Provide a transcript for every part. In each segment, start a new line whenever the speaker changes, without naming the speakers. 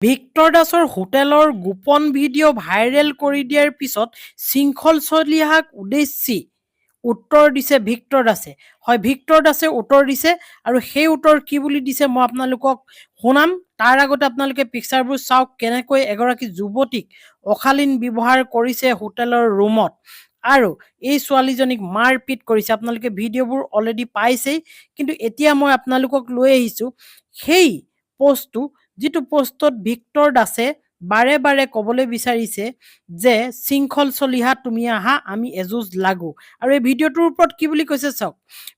Victor দাসৰ হোটেলৰ গোপন ভিডিঅ' ভাইৰেল কৰি দিয়াৰ পিছত শৃংখল চলিহাক উদ্দেশ্যি উত্তৰ দিছে ভিক্টৰ দাসে। হয়, ভিক্টৰ দাসে উত্তৰ দিছে আৰু সেই উত্তৰ কি বুলি দিছে মই আপোনালোকক শুনাম। তাৰ আগতে আপোনালোকে পিকচাৰবোৰ চাওক, কেনেকৈ এগৰাকী যুৱতীক অশালীন ব্যৱহাৰ কৰিছে হোটেলৰ ৰুমত আৰু এই ছোৱালীজনীক মাৰপিট কৰিছে। আপোনালোকে ভিডিঅ'বোৰ অলৰেডি পাইছেই, কিন্তু এতিয়া মই আপোনালোকক লৈ আহিছোঁ সেই পষ্টটো, যিটো পষ্টত ভিক্টৰ দাসে বাৰে বাৰে ক'বলৈ বিচাৰিছে যে শৃংখল চলিহা তুমি আহা, আমি এযুঁজ লাগো। আৰু এই ভিডিঅ'টোৰ ওপৰত কি বুলি কৈছে চাওক।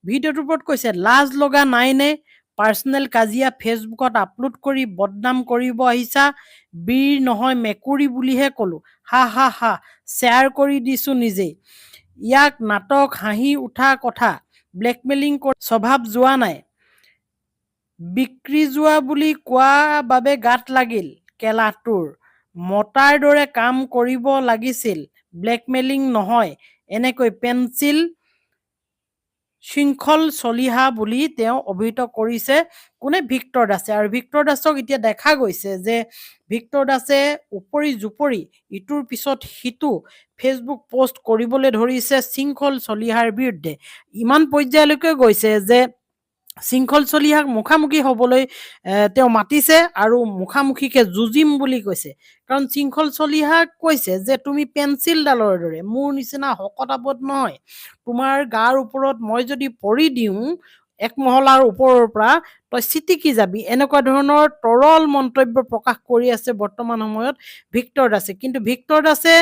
ভিডিঅ'টোৰ ওপৰত কৈছে, লাজ লগা নাইনে? পাৰ্চনেল কাজিয়া ফেচবুকত আপলোড কৰি বদনাম কৰিব আহিছা? বীৰ নহয় মেকুৰী বুলিহে ক'লো, হা হা হা, শ্বেয়াৰ কৰি দিছোঁ নিজেই। ইয়াক নাটক, হাঁহি উঠা কথা, ব্লেকমেইলিং স্বভাৱ যোৱা নাই, বিক্ৰী যোৱা বুলি কোৱা বাবে গাত লাগিল কেলা তোৰ, মতাৰ দৰে কাম কৰিব লাগিছিল, ব্লেকমেইলিং নহয়, এনেকৈ পেঞ্চিল শৃংখল চলিহা বুলি তেওঁ অভিহিত কৰিছে কোনে? ভিক্টৰ দাসে। আৰু ভিক্টৰ দাসক এতিয়া দেখা গৈছে যে ভিক্টৰ দাসে উপৰি জুপৰি ইটোৰ পিছত সিটো ফেচবুক পোষ্ট কৰিবলৈ ধৰিছে শৃংখল চলিহাৰ বিৰুদ্ধে। ইমান পৰ্যায়লৈকে গৈছে যে শৃংখল চলিহাক মুখামুখি হ'বলৈ তেওঁ মাতিছে আৰু মুখামুখিকে যুঁজিম বুলি কৈছে। কাৰণ শৃংখল চলিহাক কৈছে যে তুমি পেঞ্চিলডালৰ দৰে, মোৰ নিচিনা শকত আবদ নহয়, তোমাৰ গাৰ ওপৰত মই যদি পৰি দিওঁ এক মহলাৰ ওপৰৰ পৰা, তই চিটিকি যাবি, এনেকুৱা ধৰণৰ তৰল মন্তব্য প্ৰকাশ কৰি আছে বৰ্তমান সময়ত ভিক্টৰ দাসে। কিন্তু ভিক্টৰ দাসে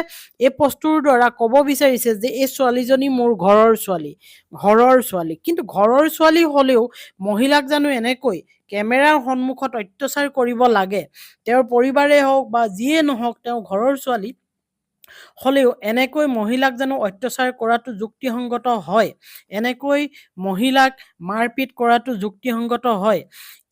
এই পষ্টটোৰ দ্বাৰা ক'ব বিচাৰিছে যে এই ছোৱালীজনী মোৰ ঘৰৰ ছোৱালী। কিন্তু ঘৰৰ ছোৱালী হ'লেও মহিলাক জানো এনেকৈ কেমেৰাৰ সন্মুখত অত্যাচাৰ কৰিব লাগে? তেওঁৰ পৰিবাৰেই হওক বা যিয়ে নহওক, তেওঁ ঘৰৰ ছোৱালী হ'লেও এনেকৈ মহিলাক জানো অত্যাচাৰ কৰাটো যুক্তিসংগত হয়? এনেকৈ মহিলাক মাৰপিট কৰাটো যুক্তিসংগত হয়?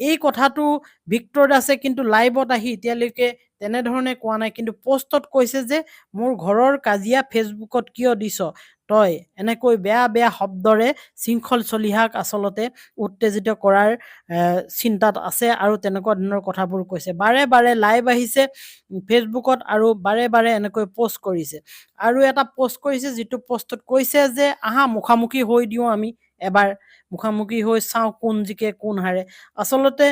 এই কথাটো ভিক্টৰ দাসে কিন্তু লাইভত আহি এতিয়ালৈকে তেনেধৰণে কোৱা নাই, কিন্তু পোষ্টত কৈছে যে মোৰ ঘৰৰ কাজিয়া ফেচবুকত কিয় দিছ তই? এনেকৈ বেয়া বেয়া শব্দৰে শৃংখল চলিহাক আচলতে উত্তেজিত কৰাৰ চিন্তাত আছে আৰু তেনেকুৱা ধৰণৰ কথাবোৰ কৈছে। বাৰে বাৰে লাইভ আহিছে ফেচবুকত আৰু বাৰে বাৰে এনেকৈ পোষ্ট কৰিছে। আৰু এটা পোষ্ট কৰিছে যিটো পোষ্টত কৈছে যে আহা মুখামুখি হৈ দিওঁ, আমি এবাৰ মুখামুখি হৈ চাওঁ কোন জিকে কোন হাৰে। আচলতে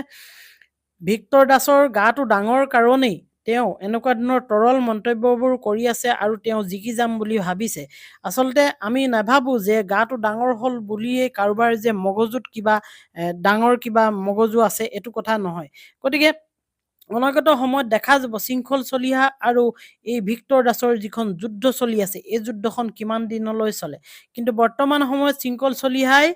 ভিক্টৰ দাসৰ গাটো ডাঙৰ কাৰণেই তেওঁ এনেকুৱা ধৰণৰ তৰল মন্তব্যবোৰ কৰি আছে আৰু তেওঁ জিকি যাম বুলি ভাবিছে। আচলতে আমি নাভাবোঁ যে গাটো ডাঙৰ হ'ল বুলিয়েই কাৰোবাৰ যে মগজুত কিবা ডাঙৰ কিবা মগজু আছে, এইটো কথা নহয়। গতিকে অনাগত সময়ত দেখা যাব শৃংখল চলিহা আৰু এই ভিক্টৰ দাসৰ যিখন যুদ্ধ চলি আছে, এই যুদ্ধখন কিমান দিনলৈ চলে। কিন্তু বৰ্তমান সময়ত শৃংখল চলিহাই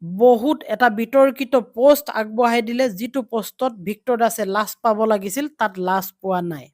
বহুত এটা বিতৰ্কিত পোষ্ট আগবঢ়াই দিলে, যিটো পোষ্টত ভিক্টৰ দাসে লাজ পাব লাগিছিল, তাত লাজ পোৱা নাই।